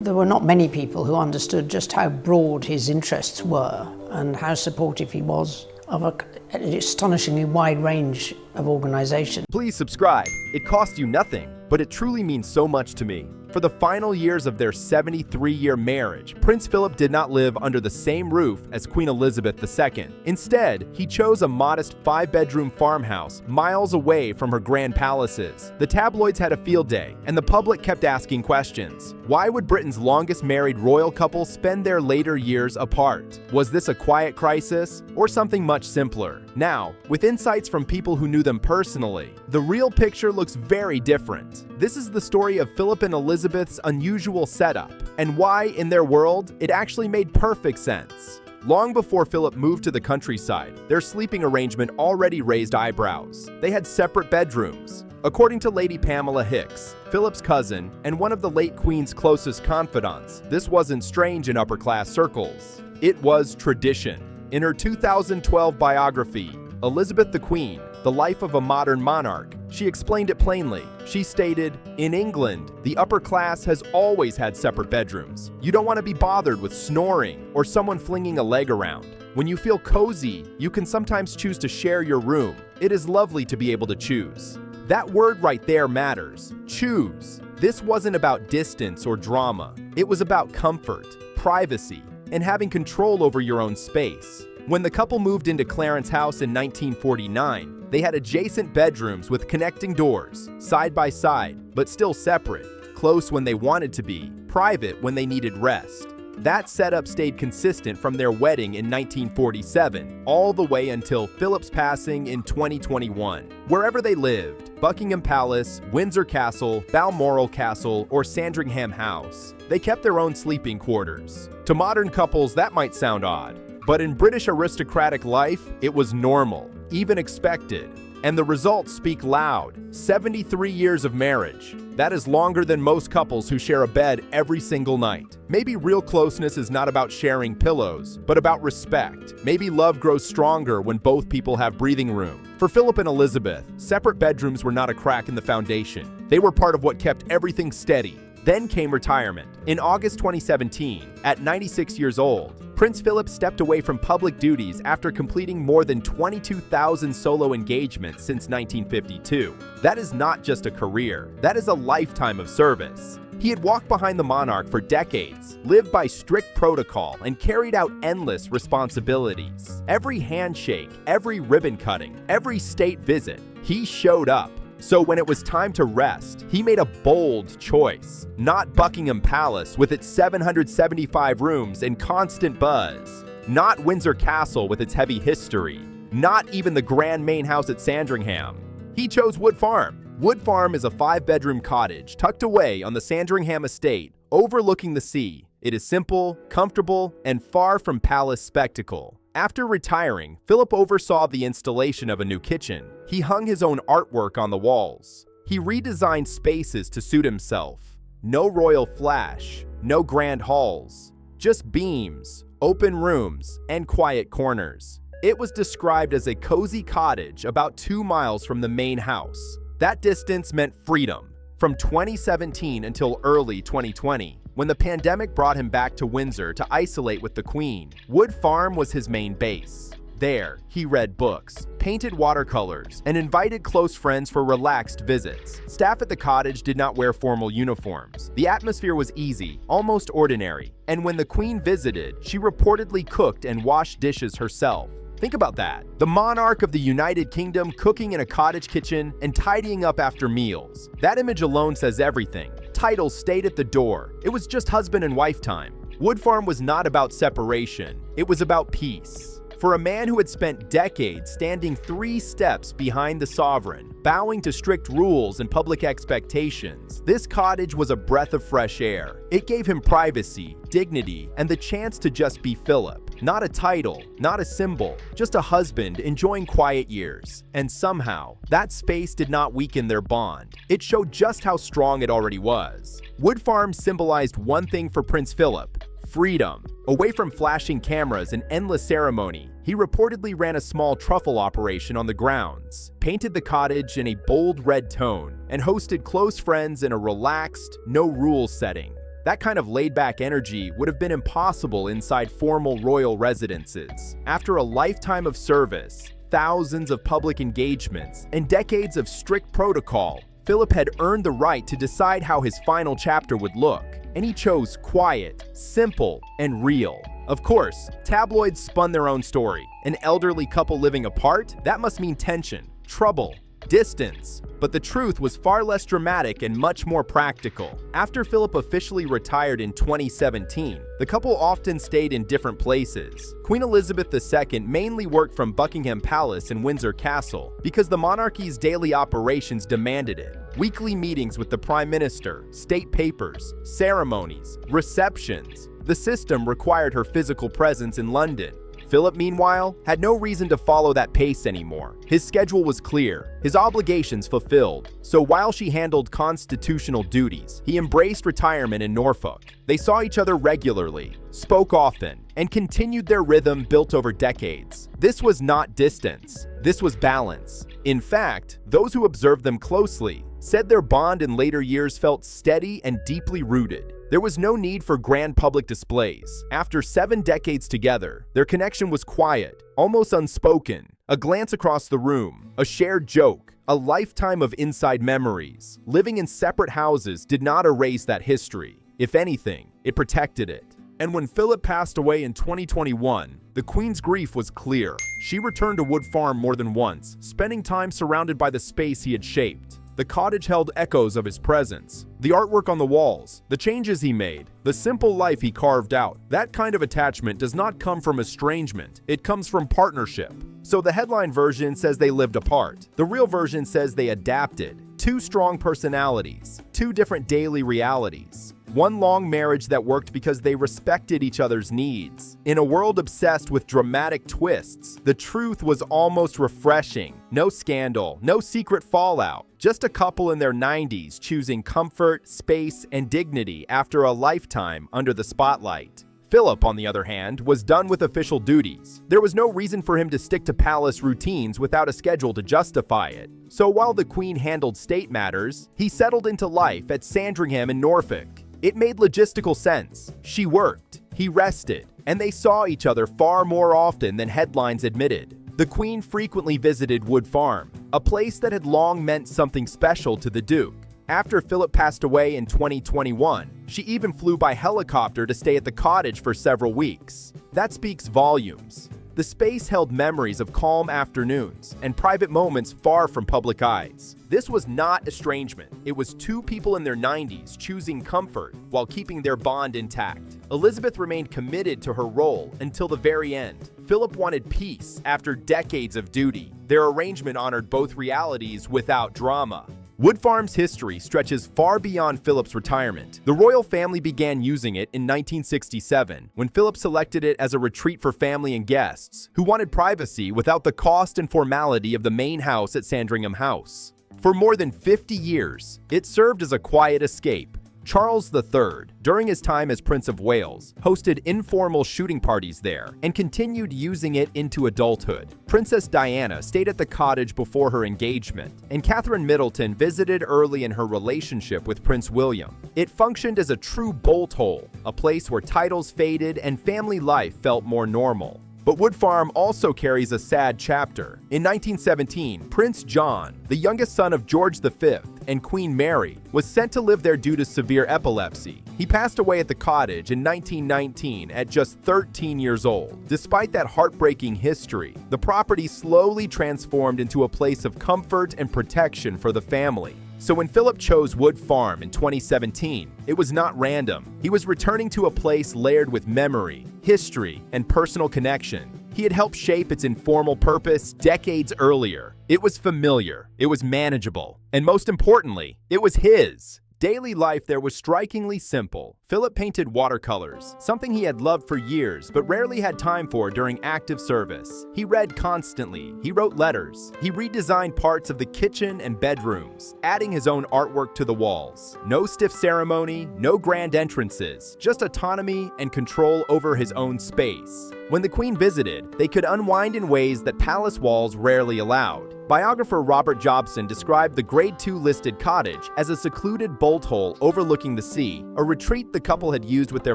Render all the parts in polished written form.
There were not many people who understood just how broad his interests were and how supportive he was of an astonishingly wide range of organisations. Please subscribe. It costs you nothing, but it truly means so much to me. For the final years of their 73-year marriage, Prince Philip did not live under the same roof as Queen Elizabeth II. Instead, he chose a modest 5-bedroom farmhouse miles away from her grand palaces. The tabloids had a field day, and the public kept asking questions. Why would Britain's longest married royal couple spend their later years apart? Was this a quiet crisis, or something much simpler? Now, with insights from people who knew them personally, the real picture looks very different. This is the story of Philip and Elizabeth's unusual setup, and why, in their world, it actually made perfect sense. Long before Philip moved to the countryside, their sleeping arrangement already raised eyebrows. They had separate bedrooms. According to Lady Pamela Hicks, Philip's cousin and one of the late Queen's closest confidants, this wasn't strange in upper-class circles. It was tradition. In her 2012 biography, Elizabeth the Queen, The Life of a Modern Monarch, she explained it plainly. She stated, "In England, the upper class has always had separate bedrooms. You don't want to be bothered with snoring or someone flinging a leg around. When you feel cozy, you can sometimes choose to share your room. It is lovely to be able to choose." That word right there matters. Choose. This wasn't about distance or drama. It was about comfort, privacy, and having control over your own space. When the couple moved into Clarence House in 1949, they had adjacent bedrooms with connecting doors, side by side, but still separate, close when they wanted to be, private when they needed rest. That setup stayed consistent from their wedding in 1947, all the way until Philip's passing in 2021. Wherever they lived, Buckingham Palace, Windsor Castle, Balmoral Castle, or Sandringham House, they kept their own sleeping quarters. To modern couples, that might sound odd, but in British aristocratic life, it was normal, even expected. And the results speak loud. 73 years of marriage. That is longer than most couples who share a bed every single night. Maybe real closeness is not about sharing pillows, but about respect. Maybe love grows stronger when both people have breathing room. For Philip and Elizabeth, separate bedrooms were not a crack in the foundation. They were part of what kept everything steady. Then came retirement. In August 2017, at 96 years old, Prince Philip stepped away from public duties after completing more than 22,000 solo engagements since 1952. That is not just a career, that is a lifetime of service. He had walked behind the monarch for decades, lived by strict protocol, and carried out endless responsibilities. Every handshake, every ribbon cutting, every state visit, he showed up. So when it was time to rest, he made a bold choice. Not Buckingham Palace with its 775 rooms and constant buzz. Not Windsor Castle with its heavy history. Not even the grand main house at Sandringham. He chose Wood Farm. Wood Farm is a 5-bedroom cottage tucked away on the Sandringham estate, overlooking the sea. It is simple, comfortable, and far from palace spectacle. After retiring, Philip oversaw the installation of a new kitchen. He hung his own artwork on the walls. He redesigned spaces to suit himself. No royal flash, no grand halls, just beams, open rooms, and quiet corners. It was described as a cozy cottage about 2 miles from the main house. That distance meant freedom. From 2017 until early 2020, when the pandemic brought him back to Windsor to isolate with the Queen, Wood Farm was his main base. There, he read books, painted watercolors, and invited close friends for relaxed visits. Staff at the cottage did not wear formal uniforms. The atmosphere was easy, almost ordinary, and when the Queen visited, she reportedly cooked and washed dishes herself. Think about that. The monarch of the United Kingdom cooking in a cottage kitchen and tidying up after meals. That image alone says everything. Titles stayed at the door. It was just husband and wife time. Wood Farm was not about separation. It was about peace. For a man who had spent decades standing 3 steps behind the sovereign, bowing to strict rules and public expectations, this cottage was a breath of fresh air. It gave him privacy, dignity, and the chance to just be Philip. Not a title, not a symbol, just a husband enjoying quiet years. And somehow, that space did not weaken their bond. It showed just how strong it already was. Wood Farm symbolized one thing for Prince Philip: freedom. Away from flashing cameras and endless ceremony, he reportedly ran a small truffle operation on the grounds, painted the cottage in a bold red tone, and hosted close friends in a relaxed, no-rules setting. That kind of laid-back energy would have been impossible inside formal royal residences. After a lifetime of service, thousands of public engagements, and decades of strict protocol, Philip had earned the right to decide how his final chapter would look, and he chose quiet, simple, and real. Of course, tabloids spun their own story. An elderly couple living apart? That must mean tension, trouble, distance. But the truth was far less dramatic and much more practical. After Philip officially retired in 2017, the couple often stayed in different places. Queen Elizabeth II mainly worked from Buckingham Palace and Windsor Castle because the monarchy's daily operations demanded it. Weekly meetings with the Prime Minister, state papers, ceremonies, receptions. The system required her physical presence in London. Philip, meanwhile, had no reason to follow that pace anymore. His schedule was clear, his obligations fulfilled, so while she handled constitutional duties, he embraced retirement in Norfolk. They saw each other regularly, spoke often, and continued their rhythm built over decades. This was not distance, this was balance. In fact, those who observed them closely said their bond in later years felt steady and deeply rooted. There was no need for grand public displays. After 7 decades together, their connection was quiet, almost unspoken. A glance across the room, a shared joke, a lifetime of inside memories. Living in separate houses did not erase that history. If anything, it protected it. And when Philip passed away in 2021, the Queen's grief was clear. She returned to Wood Farm more than once, spending time surrounded by the space he had shaped. The cottage held echoes of his presence. The artwork on the walls, the changes he made, the simple life he carved out. That kind of attachment does not come from estrangement. It comes from partnership. So the headline version says they lived apart. The real version says they adapted. 2 strong personalities, 2 different daily realities. One long marriage that worked because they respected each other's needs. In a world obsessed with dramatic twists, the truth was almost refreshing. No scandal, no secret fallout. Just a couple in their 90s choosing comfort, space, and dignity after a lifetime under the spotlight. Philip, on the other hand, was done with official duties. There was no reason for him to stick to palace routines without a schedule to justify it. So while the Queen handled state matters, he settled into life at Sandringham in Norfolk. It made logistical sense. She worked, he rested, and they saw each other far more often than headlines admitted. The Queen frequently visited Wood Farm, a place that had long meant something special to the Duke. After Philip passed away in 2021, she even flew by helicopter to stay at the cottage for several weeks. That speaks volumes. The space held memories of calm afternoons and private moments far from public eyes. This was not estrangement. It was 2 people in their 90s choosing comfort while keeping their bond intact. Elizabeth remained committed to her role until the very end. Philip wanted peace after decades of duty. Their arrangement honored both realities without drama. Wood Farm's history stretches far beyond Philip's retirement. The royal family began using it in 1967, when Philip selected it as a retreat for family and guests who wanted privacy without the cost and formality of the main house at Sandringham House. For more than 50 years, it served as a quiet escape. Charles III, during his time as Prince of Wales, hosted informal shooting parties there and continued using it into adulthood. Princess Diana stayed at the cottage before her engagement, and Catherine Middleton visited early in her relationship with Prince William. It functioned as a true bolt hole, a place where titles faded and family life felt more normal. But Wood Farm also carries a sad chapter. In 1917, Prince John, the youngest son of George V and Queen Mary, was sent to live there due to severe epilepsy. He passed away at the cottage in 1919 at just 13 years old. Despite that heartbreaking history, the property slowly transformed into a place of comfort and protection for the family. So when Philip chose Wood Farm in 2017, it was not random. He was returning to a place layered with memory, history, and personal connection. He had helped shape its informal purpose decades earlier. It was familiar, it was manageable, and most importantly, it was his. Daily life there was strikingly simple. Philip painted watercolors, something he had loved for years but rarely had time for during active service. He read constantly, he wrote letters, he redesigned parts of the kitchen and bedrooms, adding his own artwork to the walls. No stiff ceremony, no grand entrances, just autonomy and control over his own space. When the Queen visited, they could unwind in ways that palace walls rarely allowed. Biographer Robert Jobson described the Grade 2 listed cottage as a secluded bolt hole overlooking the sea, a retreat the couple had used with their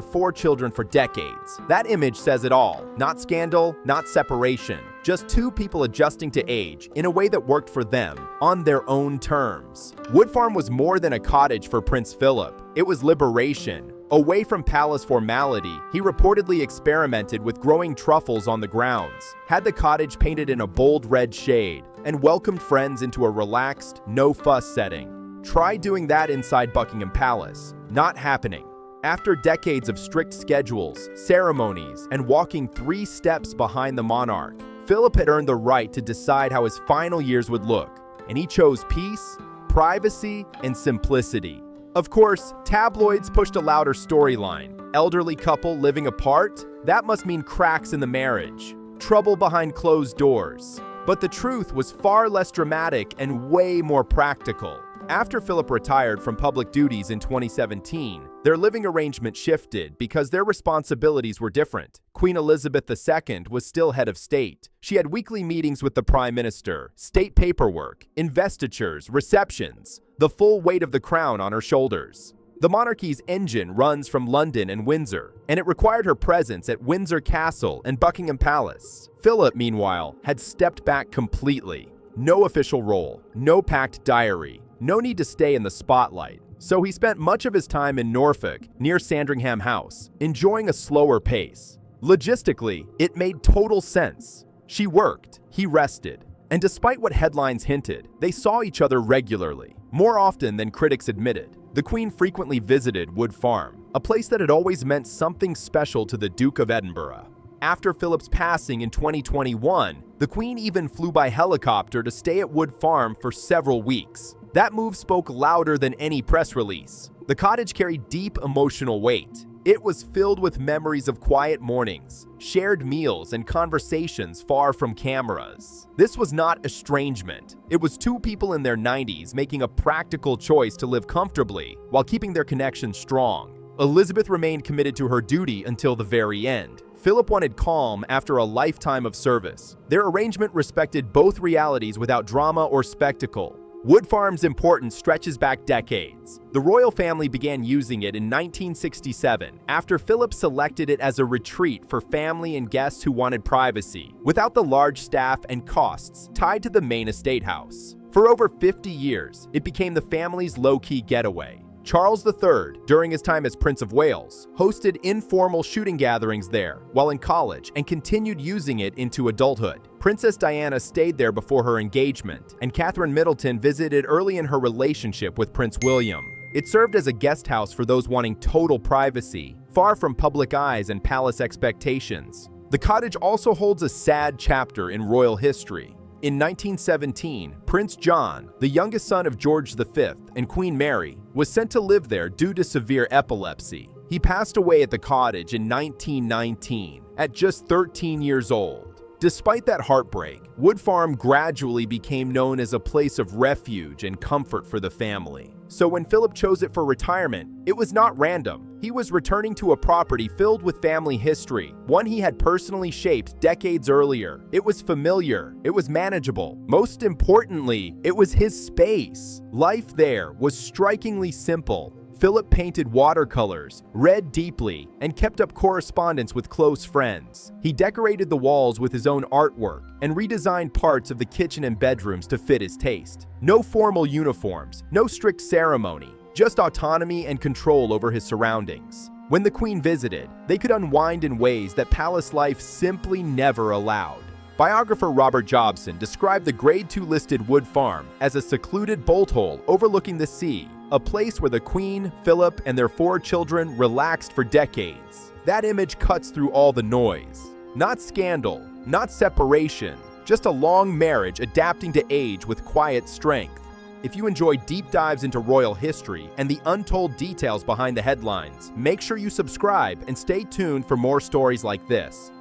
4 children for decades. That image says it all. Not scandal, not separation. Just 2 people adjusting to age in a way that worked for them, on their own terms. Wood Farm was more than a cottage for Prince Philip. It was liberation. Away from palace formality, he reportedly experimented with growing truffles on the grounds, had the cottage painted in a bold red shade, and welcomed friends into a relaxed, no-fuss setting. Try doing that inside Buckingham Palace. Not happening. After decades of strict schedules, ceremonies, and walking 3 steps behind the monarch, Philip had earned the right to decide how his final years would look, and he chose peace, privacy, and simplicity. Of course, tabloids pushed a louder storyline. Elderly couple living apart? That must mean cracks in the marriage. Trouble behind closed doors. But the truth was far less dramatic and way more practical. After Philip retired from public duties in 2017, their living arrangement shifted because their responsibilities were different. Queen Elizabeth II was still head of state. She had weekly meetings with the Prime Minister, state paperwork, investitures, receptions, the full weight of the crown on her shoulders. The monarchy's engine runs from London and Windsor, and it required her presence at Windsor Castle and Buckingham Palace. Philip, meanwhile, had stepped back completely. No official role, no packed diary, no need to stay in the spotlight. So he spent much of his time in Norfolk, near Sandringham House, enjoying a slower pace. Logistically, it made total sense. She worked, he rested. And despite what headlines hinted, they saw each other regularly, more often than critics admitted. The Queen frequently visited Wood Farm, a place that had always meant something special to the Duke of Edinburgh. After Philip's passing in 2021, the Queen even flew by helicopter to stay at Wood Farm for several weeks. That move spoke louder than any press release. The cottage carried deep emotional weight. It was filled with memories of quiet mornings, shared meals, and conversations far from cameras. This was not estrangement. It was 2 people in their 90s making a practical choice to live comfortably while keeping their connection strong. Elizabeth remained committed to her duty until the very end. Philip wanted calm after a lifetime of service. Their arrangement respected both realities without drama or spectacle. Wood Farm's importance stretches back decades. The royal family began using it in 1967 after Philip selected it as a retreat for family and guests who wanted privacy, without the large staff and costs tied to the main estate house. For over 50 years, it became the family's low-key getaway. Charles III, during his time as Prince of Wales, hosted informal shooting gatherings there while in college and continued using it into adulthood. Princess Diana stayed there before her engagement, and Catherine Middleton visited early in her relationship with Prince William. It served as a guest house for those wanting total privacy, far from public eyes and palace expectations. The cottage also holds a sad chapter in royal history. In 1917, Prince John, the youngest son of George V and Queen Mary, was sent to live there due to severe epilepsy. He passed away at the cottage in 1919, at just 13 years old. Despite that heartbreak, Wood Farm gradually became known as a place of refuge and comfort for the family. So when Philip chose it for retirement, it was not random. He was returning to a property filled with family history, one he had personally shaped decades earlier. It was familiar, it was manageable. Most importantly, it was his space. Life there was strikingly simple. Philip painted watercolors, read deeply, and kept up correspondence with close friends. He decorated the walls with his own artwork and redesigned parts of the kitchen and bedrooms to fit his taste. No formal uniforms, no strict ceremony, just autonomy and control over his surroundings. When the Queen visited, they could unwind in ways that palace life simply never allowed. Biographer Robert Jobson described the Grade 2 listed Wood Farm as a secluded bolt hole overlooking the sea, a place where the Queen, Philip, and their 4 children relaxed for decades. That image cuts through all the noise. Not scandal, not separation, just a long marriage adapting to age with quiet strength. If you enjoy deep dives into royal history and the untold details behind the headlines, make sure you subscribe and stay tuned for more stories like this.